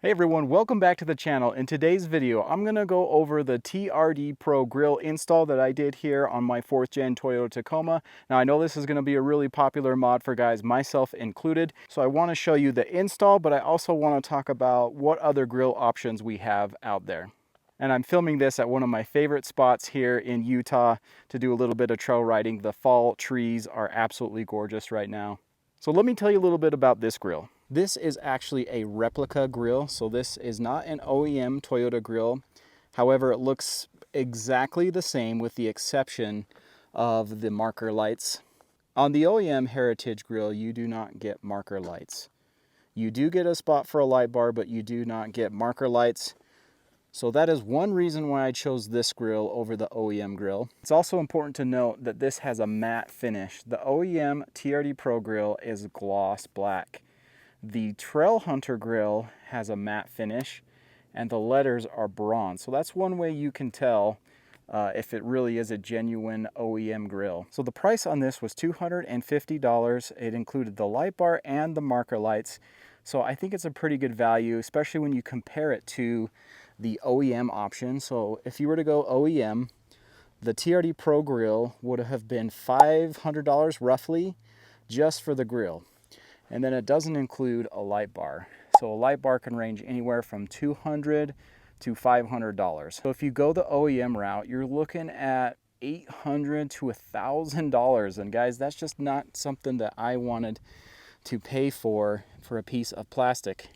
Hey everyone, welcome back to the channel. In today's video, I'm going to go over the TRD Pro Grille install that I did here on my 4th gen Toyota Tacoma. Now I know this is going to be a really popular mod for guys, myself included. So I want to show you the install, but I also want to talk about what other grille options we have out there. And I'm filming this at one of my favorite spots here in Utah to do a little bit of trail riding. The fall trees are absolutely gorgeous right now. So let me tell you a little bit about this grille. This is actually a replica grille, so this is not an OEM Toyota grille. However, it looks exactly the same with the exception of the marker lights. On the OEM Heritage grille, you do not get marker lights. You do get a spot for a light bar, but you do not get marker lights. So that is one reason why I chose this grille over the OEM grille. It's also important to note that this has a matte finish. The OEM TRD Pro grille is gloss black. The Trail Hunter grille has a matte finish and the letters are bronze. So that's one way you can tell if it really is a genuine OEM grille. So the price on this was $250. It included the light bar and the marker lights. So I think it's a pretty good value, especially when you compare it to the OEM option. So if you were to go OEM, the TRD Pro grille would have been $500 roughly just for the grille. And then it doesn't include a light bar. So a light bar can range anywhere from $200 to $500. So if you go the OEM route, you're looking at $800 to $1,000. And guys, that's just not something that I wanted to pay for a piece of plastic.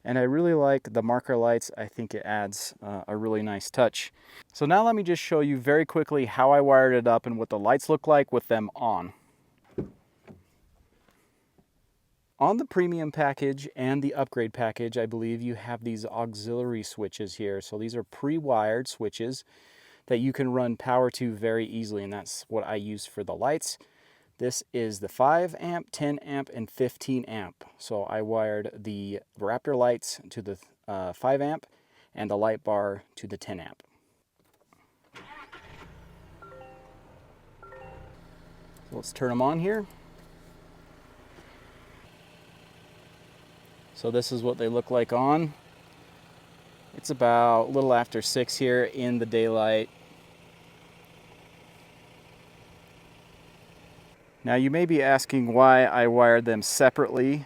And I really like the marker lights. I think it adds a really nice touch. So now let me just show you very quickly how I wired it up and what the lights look like with them on. On the premium package and the upgrade package, I believe you have these auxiliary switches here. So these are pre-wired switches that you can run power to very easily, and that's what I use for the lights. This is the 5 amp, 10 amp, and 15 amp. So I wired the Raptor lights to the 5 amp and the light bar to the 10 amp. So let's turn them on here. So this is what they look like on. It's about a little after 6 here in the daylight. Now you may be asking why I wired them separately.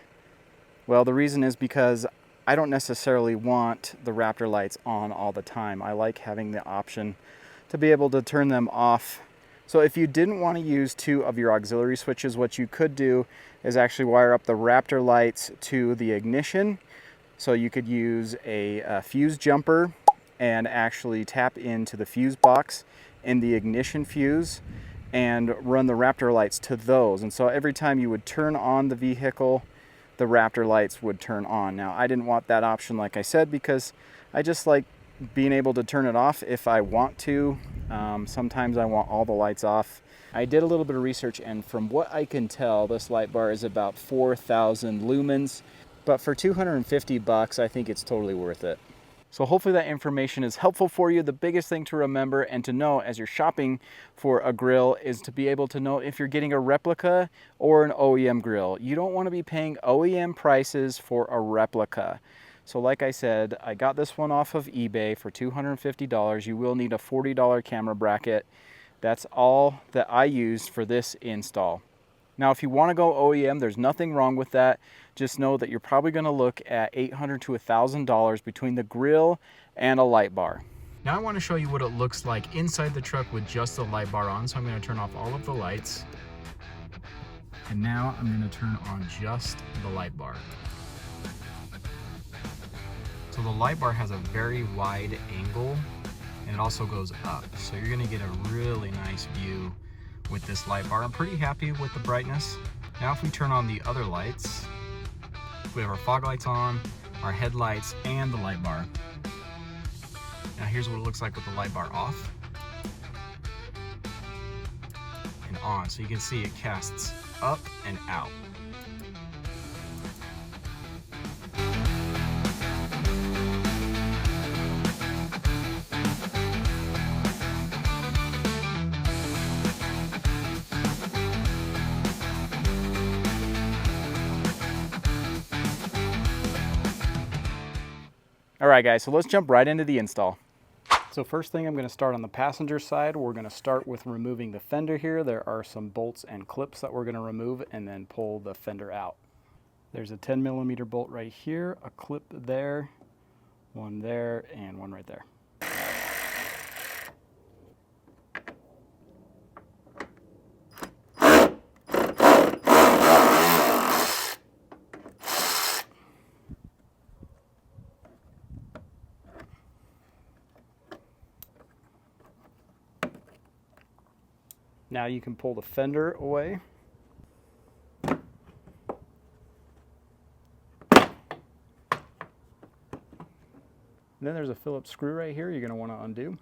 Well, the reason is because I don't necessarily want the Raptor lights on all the time. I like having the option to be able to turn them off. So if you didn't want to use 2 of your auxiliary switches, what you could do is actually wire up the Raptor lights to the ignition. So you could use a fuse jumper and actually tap into the fuse box in the ignition fuse and run the Raptor lights to those. And so every time you would turn on the vehicle, the Raptor lights would turn on. Now I didn't want that option, like I said, because I just like being able to turn it off if I want to. Sometimes I want all the lights off. I did a little bit of research, and from what I can tell, this light bar is about 4,000 lumens, but for $250, I think it's totally worth it. So hopefully that information is helpful for you. The biggest thing to remember and to know as you're shopping for a grill is to be able to know if you're getting a replica or an OEM grill. You don't want to be paying OEM prices for a replica. So like I said, I got this one off of eBay for $250. You will need a $40 camera bracket. That's all that I used for this install. Now, if you want to go OEM, there's nothing wrong with that. Just know that you're probably going to look at $800 to $1,000 between the grill and a light bar. Now I want to show you what it looks like inside the truck with just the light bar on. So I'm going to turn off all of the lights. And now I'm going to turn on just the light bar. So the light bar has a very wide angle and it also goes up. So you're going to get a really nice view with this light bar. I'm pretty happy with the brightness. Now if we turn on the other lights, we have our fog lights on, our headlights, and the light bar. Now here's what it looks like with the light bar off and on. So you can see it casts up and out. Alright guys, so let's jump right into the install. So first thing, I'm going to start on the passenger side. We're going to start with removing the fender here. There are some bolts and clips that we're going to remove and then pull the fender out. There's a 10mm bolt right here, a clip there, one there, and one right there. Now you can pull the fender away. And then there's a Phillips screw right here you're going to want to undo.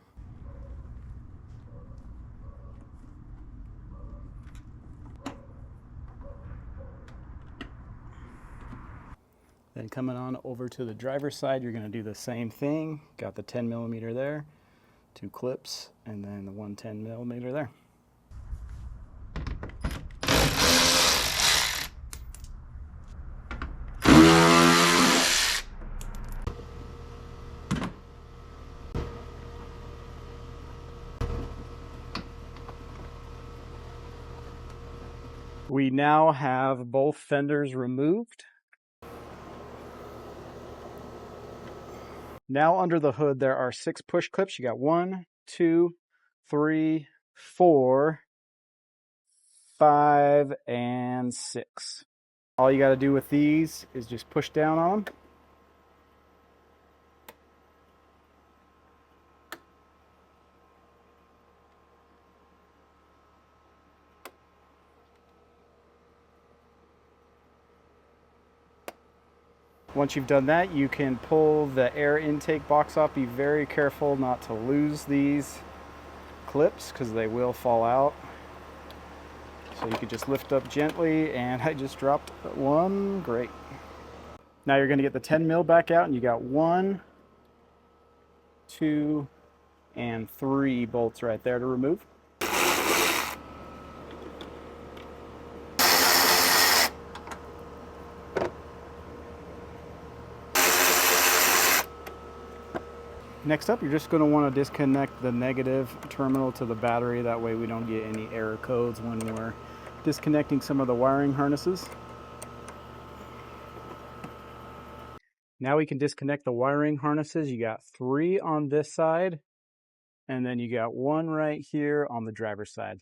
Then coming on over to the driver's side, you're going to do the same thing. Got the 10mm there, two clips, and then the 110mm there. We now have both fenders removed. Now under the hood there are 6 push clips. You got 1, 2, 3, 4, 5, and 6. All you got to do with these is just push down on them. Once you've done that, you can pull the air intake box off. Be very careful not to lose these clips because they will fall out. So you can just lift up gently, and I just dropped one. Great. Now you're going to get the 10mm back out, and you got 1, 2, and 3 bolts right there to remove. Next up, you're just going to want to disconnect the negative terminal to the battery. That way we don't get any error codes when we're disconnecting some of the wiring harnesses. Now we can disconnect the wiring harnesses. You got 3 on this side, and then you got 1 right here on the driver's side.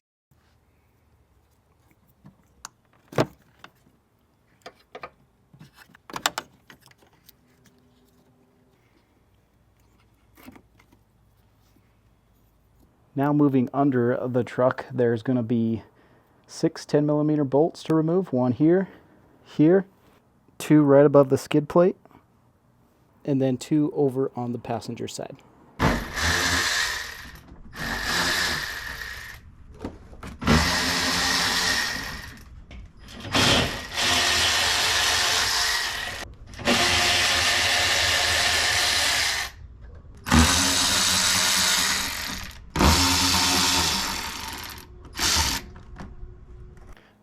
Now moving under the truck, there's going to be 6 10mm bolts to remove. 1 here, here, 2 right above the skid plate, and then 2 over on the passenger side.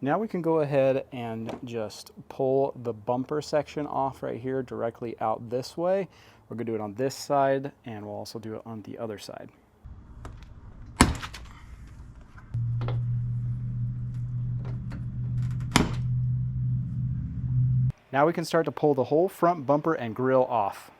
Now we can go ahead and just pull the bumper section off right here directly out this way. We're going to do it on this side, and we'll also do it on the other side. Now we can start to pull the whole front bumper and grille off.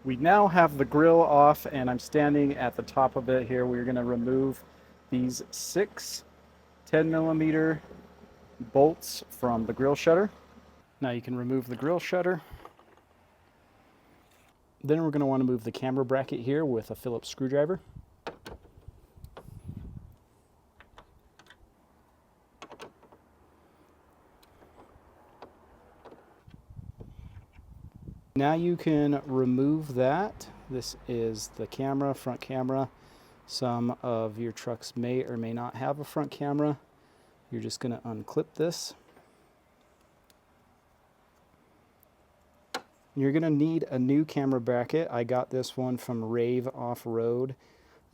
We now have the grille off, and I'm standing at the top of it here. We're going to remove these 6 10mm bolts from the grille shutter. Now you can remove the grille shutter. Then we're going to want to move the camera bracket here with a Phillips screwdriver. Now you can remove that. This is the camera, front camera. Some of your trucks may or may not have a front camera. You're just going to unclip this. You're going to need a new camera bracket. I got this one from Off-Road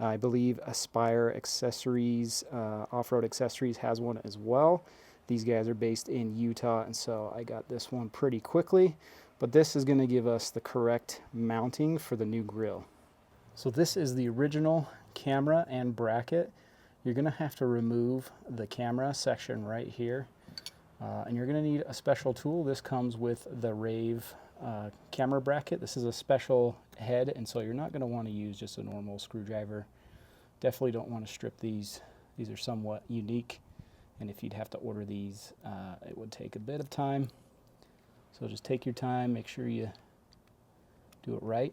I believe Aspire Accessories, Off-Road Accessories has one as well. These guys are based in Utah, and so I got this one pretty quickly. But this is going to give us the correct mounting for the new grill. So this is the original camera and bracket. You're going to have to remove the camera section right here. And you're going to need a special tool. This comes with the Rave camera bracket. This is a special head, and so you're not going to want to use just a normal screwdriver. Definitely don't want to strip these. These are somewhat unique, and if you'd have to order these, it would take a bit of time. So just take your time, make sure you do it right.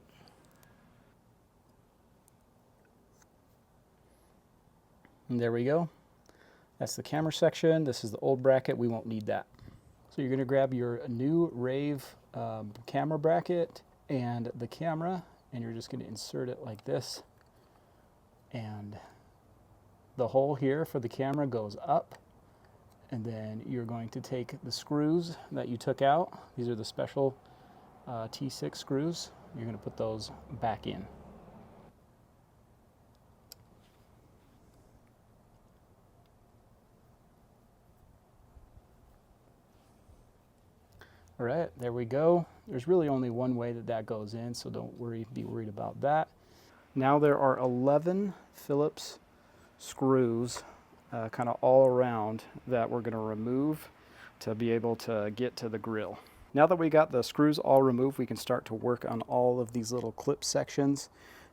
And there we go. That's the camera section. This is the old bracket. We won't need that. So you're going to grab your new Rave camera bracket and the camera, and you're just going to insert it like this. And the hole here for the camera goes up. And then you're going to take the screws that you took out. These are the special T6 screws. You're going to put those back in. All right, there we go. There's really only one way that that goes in, so don't be worried about that. Now there are 11 Phillips screws kind of all around that we're going to remove to be able to get to the grill. Now that we got the screws all removed, we can start to work on all of these little clip sections.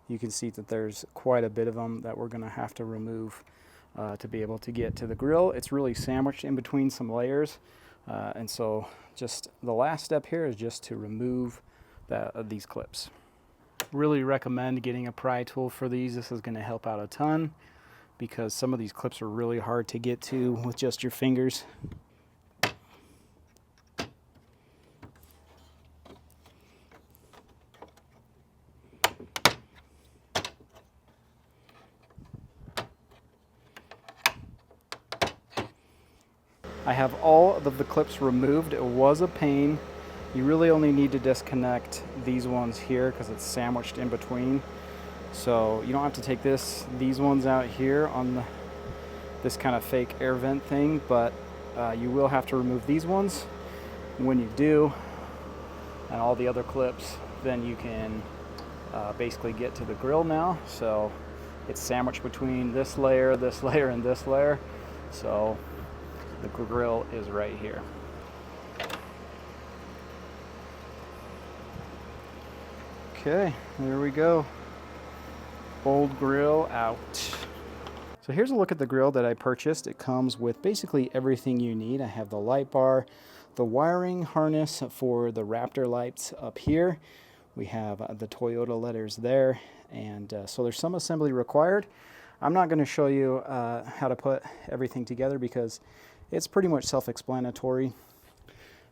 You can see that there's quite a bit of them that we're going to have to remove to be able to get to the grill. It's really sandwiched in between some layers. And so just the last step here is just to remove these clips. Really recommend getting a pry tool for these. This is going to help out a ton because some of these clips are really hard to get to with just your fingers. I have all of the clips removed. It was a pain. You really only need to disconnect these ones here because it's sandwiched in between. So you don't have to take these ones out here on this kind of fake air vent thing, but you will have to remove these ones. When you do, and all the other clips, then you can basically get to the grill now. So it's sandwiched between this layer, and this layer. So the grill is right here. Okay, there we go. Old grill out. So here's a look at the grill that I purchased. It comes with basically everything you need. I have the light bar, the wiring harness for the Raptor lights up here. We have the Toyota letters there, and so there's some assembly required. I'm not going to show you how to put everything together because it's pretty much self-explanatory.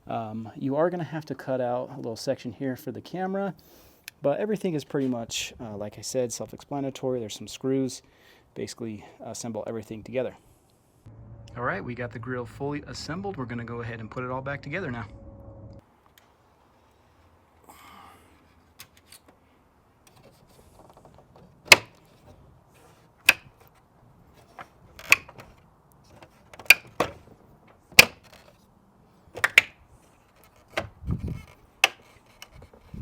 You are going to have to cut out a little section here for the camera, but everything is pretty much, like I said, self-explanatory. There's some screws, basically assemble everything together. All right, we got the grill fully assembled. We're going to go ahead and put it all back together now.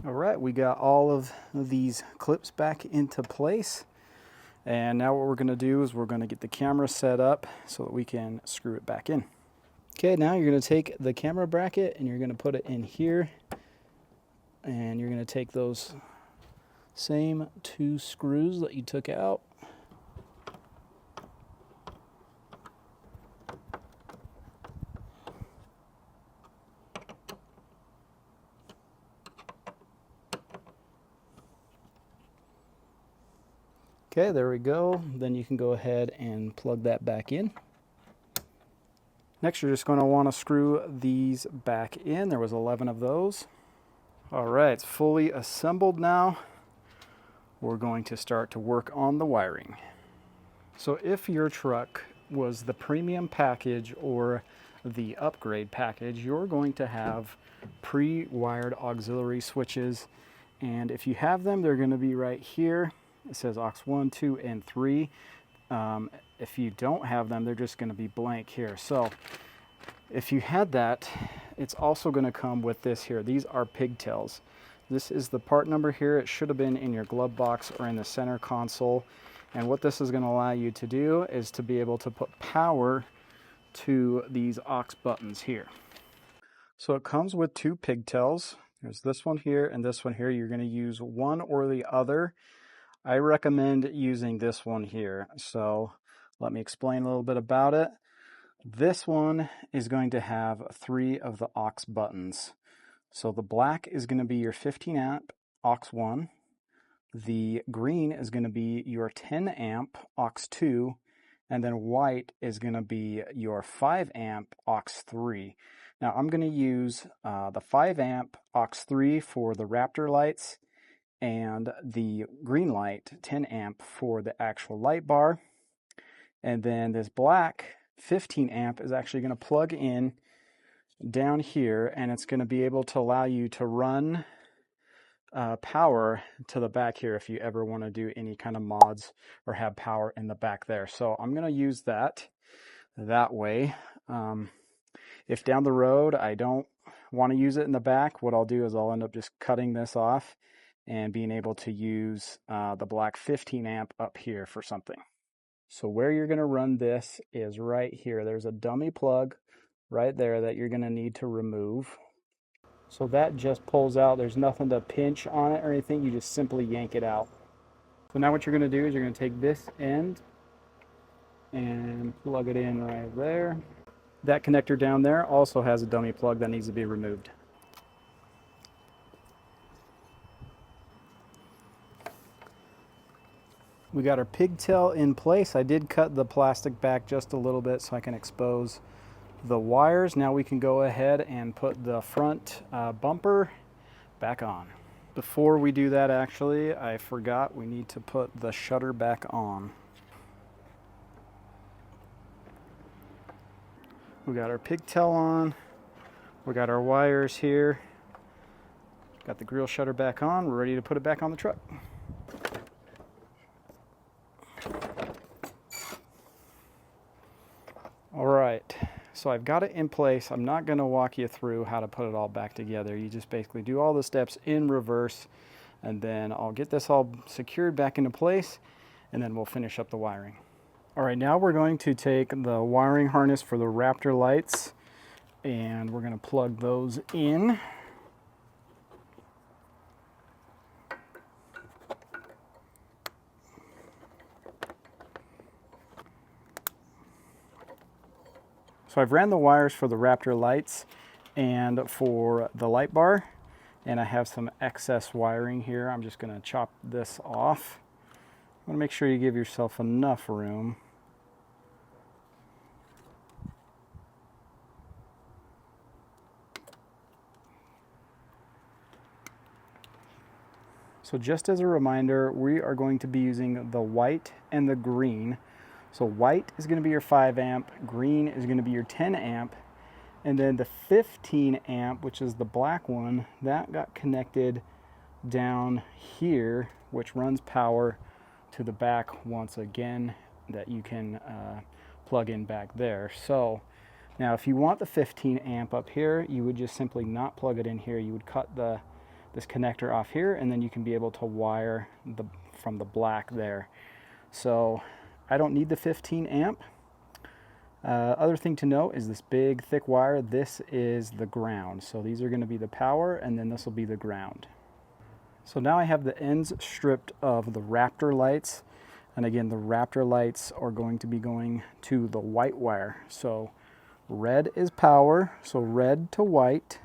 All right, we got all of these clips back into place. And now what we're going to do is we're going to get the camera set up so that we can screw it back in. Okay, now you're going to take the camera bracket and you're going to put it in here. And you're going to take those same 2 screws that you took out. Okay, there we go. Then you can go ahead and plug that back in. Next, you're just going to want to screw these back in. There was 11 of those. All right, it's fully assembled now. We're going to start to work on the wiring. So if your truck was the premium package or the upgrade package, you're going to have pre-wired auxiliary switches. And if you have them, they're going to be right here. It says aux 1, 2, and 3. If you don't have them, they're just going to be blank here. So if you had that, it's also going to come with this here. These are pigtails. This is the part number here. It should have been in your glove box or in the center console. And what this is going to allow you to do is to be able to put power to these aux buttons here. So it comes with 2 pigtails. There's this one here and this one here. You're going to use one or the other. I recommend using this one here. So let me explain a little bit about it. This one is going to have 3 of the aux buttons. So the black is going to be your 15 amp aux 1. The green is going to be your 10 amp aux 2. And then white is going to be your 5 amp aux 3. Now I'm going to use the 5 amp aux 3 for the Raptor lights and the green light 10 amp for the actual light bar. And then this black 15 amp is actually going to plug in down here, and it's going to be able to allow you to run power to the back here if you ever want to do any kind of mods or have power in the back there. So I'm going to use that way. If down the road I don't want to use it in the back, what I'll do is I'll end up just cutting this off and being able to use the black 15 amp up here for something. So where you're going to run this is right here. There's a dummy plug right there that you're going to need to remove. So that just pulls out. There's nothing to pinch on it or anything. You just simply yank it out. So now what you're going to do is you're going to take this end and plug it in right there. That connector down there also has a dummy plug that needs to be removed. We got our pigtail in place. I did cut the plastic back just a little bit so I can expose the wires. Now we can go ahead and put the front bumper back on. Before we do that, actually, I forgot we need to put the shutter back on. We got our pigtail on. We got our wires here. Got the grill shutter back on. We're ready to put it back on the truck. All right, so I've got it in place. I'm not going to walk you through how to put it all back together. You just basically do all the steps in reverse, and then I'll get this all secured back into place, and then we'll finish up the wiring. All right, now we're going to take the wiring harness for the Raptor lights, and we're going to plug those in. So I've ran the wires for the Raptor lights and for the light bar, and I have some excess wiring here. I'm just going to chop this off. I want to make sure you give yourself enough room. So just as a reminder, we are going to be using the white and the green. So white is going to be your 5 amp, green is going to be your 10 amp, and then the 15 amp, which is the black one, that got connected down here, which runs power to the back once again that you can plug in back there. So now if you want the 15 amp up here, you would just simply not plug it in here. You would cut this connector off here, and then you can be able to wire from the black there. So I don't need the 15 amp. Other thing to note is this big thick wire. This is the ground. So these are going to be the power, and then this will be the ground. So now I have the ends stripped of the Raptor lights. And again, the Raptor lights are going to be going to the white wire. So red is power, so red to white.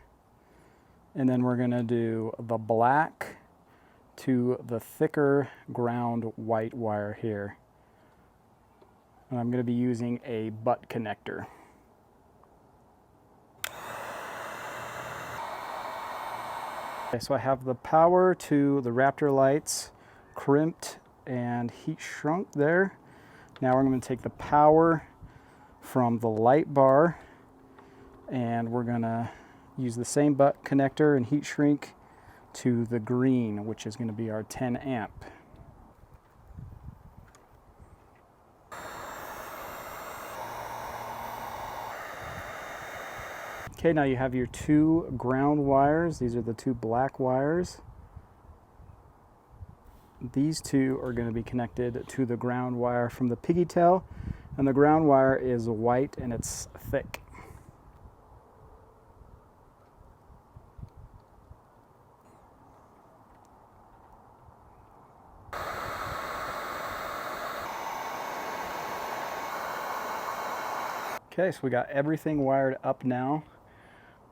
And then we're going to do the black to the thicker ground white wire here. And I'm going to be using a butt connector. Okay, so I have the power to the Raptor lights crimped and heat shrunk there. Now we're going to take the power from the light bar, and we're going to use the same butt connector and heat shrink to the green, which is going to be our 10 amp. Okay, now you have your two ground wires. These are the two black wires. These two are going to be connected to the ground wire from the piggy tail, and the ground wire is white and it's thick. Okay, so we got everything wired up now.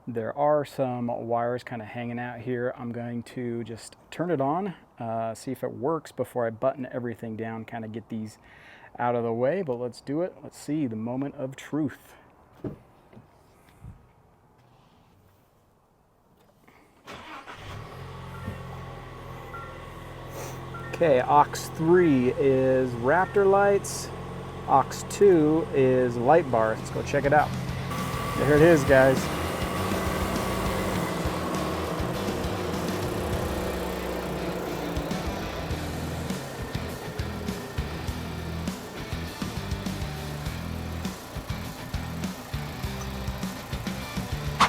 There are some wires kind of hanging out here. I'm going to just turn it on, see if it works before I button everything down, kind of get these out of the way, but let's do it. Let's see, the moment of truth. Okay, aux 3 is Raptor lights. Aux 2 is Lightbar. Let's go check it out. There it is, guys.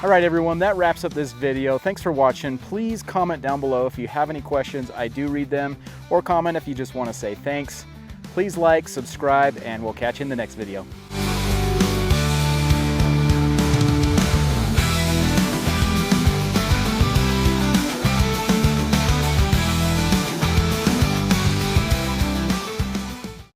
All right, everyone, that wraps up this video. Thanks for watching. Please comment down below if you have any questions. I do read them, or comment if you just want to say thanks. Please like, subscribe, and we'll catch you in the next video.